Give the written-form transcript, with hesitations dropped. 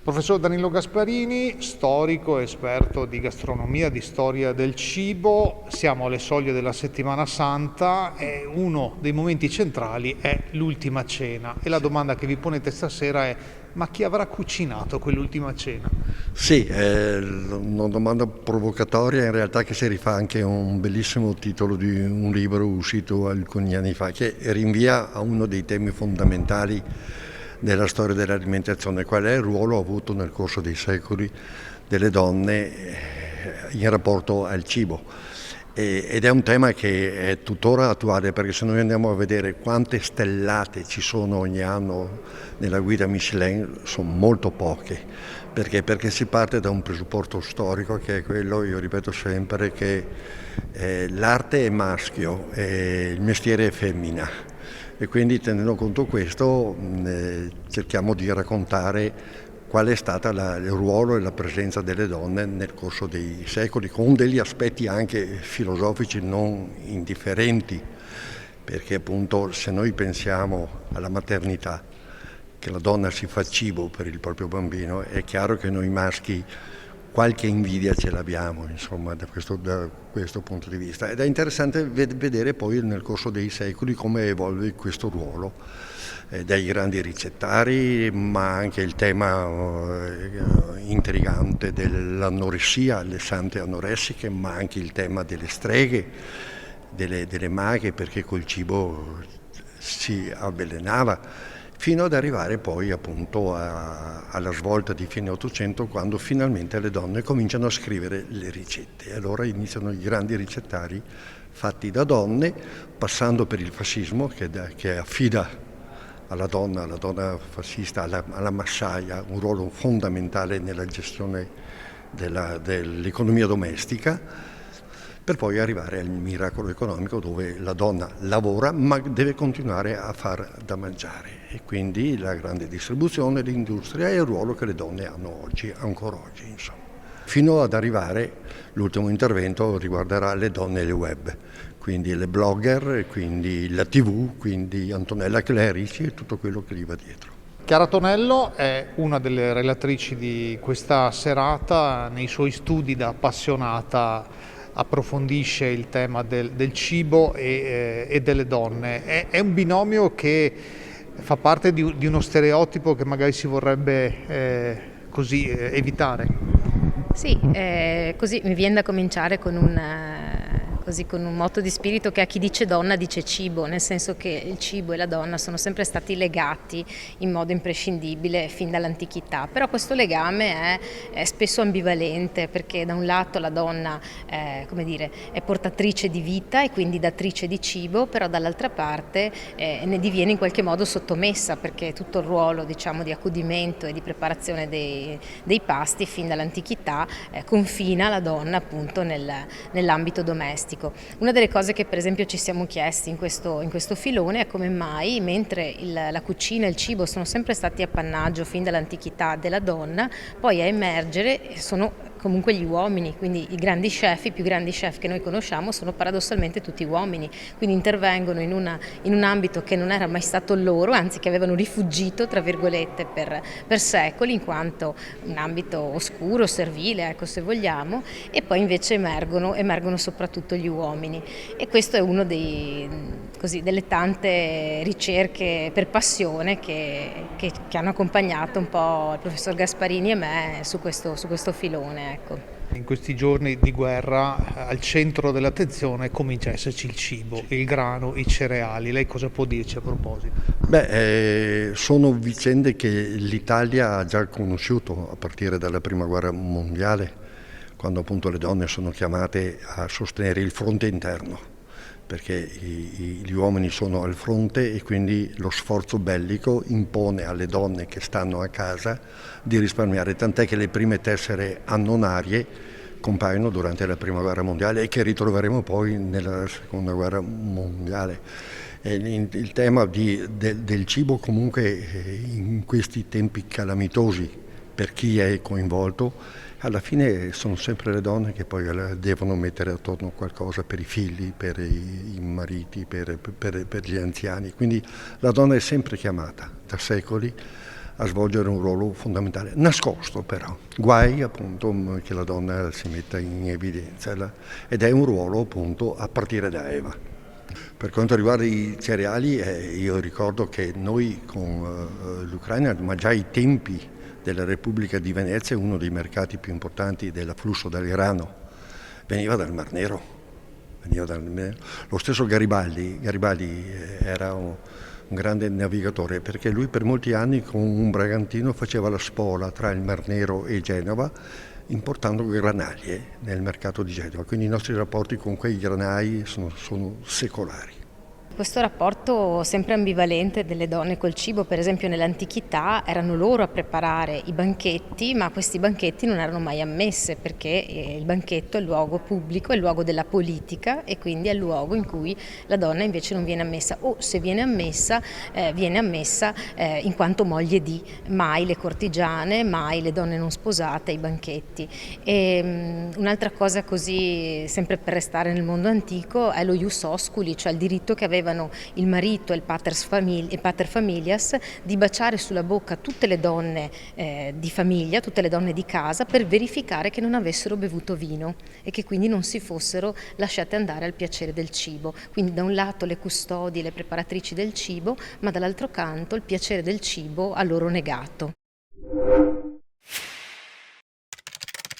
Professor Danilo Gasparini, storico, esperto di gastronomia, di storia del cibo, siamo alle soglie della Settimana Santa e uno dei momenti centrali è l'ultima cena. E la domanda che vi ponete stasera è: ma chi avrà cucinato quell'ultima cena? Sì, è una domanda provocatoria in realtà che si rifà anche a un bellissimo titolo di un libro uscito alcuni anni fa che rinvia a uno dei temi fondamentali della storia dell'alimentazione, qual è il ruolo avuto nel corso dei secoli delle donne in rapporto al cibo. Ed è un tema che è tuttora attuale, perché se noi andiamo a vedere quante stellate ci sono ogni anno nella guida Michelin sono molto poche. Perché si parte da un presupposto storico che è quello, io ripeto sempre, che l'arte è maschio e il mestiere è femmina. E quindi, tenendo conto questo, cerchiamo di raccontare qual è stata il ruolo e la presenza delle donne nel corso dei secoli, con degli aspetti anche filosofici non indifferenti, perché appunto se noi pensiamo alla maternità, che la donna si fa cibo per il proprio bambino, è chiaro che noi maschi qualche invidia ce l'abbiamo, insomma, da questo punto di vista. Ed è interessante vedere poi nel corso dei secoli come evolve questo ruolo dai grandi ricettari, ma anche il tema intrigante dell'anoressia, le sante anoressiche, ma anche il tema delle streghe, delle maghe, perché col cibo si avvelenava, fino ad arrivare poi appunto alla svolta di fine Ottocento, quando finalmente le donne cominciano a scrivere le ricette. E allora iniziano i grandi ricettari fatti da donne, passando per il fascismo che affida alla donna fascista, alla massaia, un ruolo fondamentale nella gestione dell'economia domestica, per poi arrivare al miracolo economico dove la donna lavora ma deve continuare a far da mangiare, e quindi la grande distribuzione, l'industria e il ruolo che le donne hanno oggi, ancora oggi, insomma. Fino ad arrivare, l'ultimo intervento riguarderà le donne e il web, quindi le blogger, quindi la TV, quindi Antonella Clerici e tutto quello che gli va dietro. Chiara Tonello è una delle relatrici di questa serata. Nei suoi studi da appassionata approfondisce il tema del cibo e delle donne. È un binomio che fa parte di uno stereotipo che magari si vorrebbe così evitare. Sì, così mi viene da cominciare con un motto di spirito che a chi dice donna dice cibo, nel senso che il cibo e la donna sono sempre stati legati in modo imprescindibile fin dall'antichità, però questo legame è spesso ambivalente, perché da un lato la donna è portatrice di vita e quindi datrice di cibo, però dall'altra parte ne diviene in qualche modo sottomessa, perché tutto il ruolo, diciamo, di accudimento e di preparazione dei pasti fin dall'antichità confina la donna appunto nell'ambito domestico. Una delle cose che per esempio ci siamo chiesti in questo filone è come mai, mentre la cucina e il cibo sono sempre stati appannaggio fin dall'antichità della donna, poi a emergere sono comunque gli uomini, quindi i grandi chef, i più grandi chef che noi conosciamo sono paradossalmente tutti uomini, quindi intervengono in un ambito che non era mai stato loro, anzi che avevano rifugito tra virgolette per secoli, in quanto un ambito oscuro, servile, ecco, se vogliamo, e poi invece emergono soprattutto gli uomini, e questo è uno delle tante ricerche per passione che hanno accompagnato un po' il professor Gasparini e me su questo filone. Ecco. In questi giorni di guerra al centro dell'attenzione comincia a esserci il cibo, il grano, i cereali. Lei cosa può dirci a proposito? Sono vicende che l'Italia ha già conosciuto a partire dalla Prima Guerra Mondiale, quando appunto le donne sono chiamate a sostenere il fronte interno, perché gli uomini sono al fronte e quindi lo sforzo bellico impone alle donne che stanno a casa di risparmiare, tant'è che le prime tessere annonarie compaiono durante la Prima Guerra Mondiale e che ritroveremo poi nella Seconda Guerra Mondiale. Il tema del cibo comunque in questi tempi calamitosi per chi è coinvolto, alla fine sono sempre le donne che poi devono mettere attorno qualcosa per i figli, per i mariti, per gli anziani. Quindi la donna è sempre chiamata da secoli a svolgere un ruolo fondamentale, nascosto però. Guai appunto che la donna si metta in evidenza ed è un ruolo appunto a partire da Eva. Per quanto riguarda i cereali, io ricordo che noi con l'Ucraina, ma già ai tempi della Repubblica di Venezia, uno dei mercati più importanti dell'afflusso del grano veniva dal Mar Nero. Lo stesso Garibaldi era un grande navigatore perché lui per molti anni con un bragantino faceva la spola tra il Mar Nero e Genova importando granaglie nel mercato di Genova, quindi i nostri rapporti con quei granai sono secolari. Questo rapporto sempre ambivalente delle donne col cibo, per esempio nell'antichità erano loro a preparare i banchetti, ma questi banchetti non erano mai ammesse perché il banchetto è il luogo pubblico, è il luogo della politica e quindi è il luogo in cui la donna invece non viene ammessa o se viene ammessa in quanto moglie di, mai le cortigiane, mai le donne non sposate ai banchetti. Un'altra cosa così, sempre per restare nel mondo antico, è lo ius osculi, cioè il diritto che avevano il marito e il pater familias di baciare sulla bocca tutte le donne di famiglia, tutte le donne di casa per verificare che non avessero bevuto vino e che quindi non si fossero lasciate andare al piacere del cibo. Quindi da un lato le custodie, le preparatrici del cibo, ma dall'altro canto il piacere del cibo a loro negato.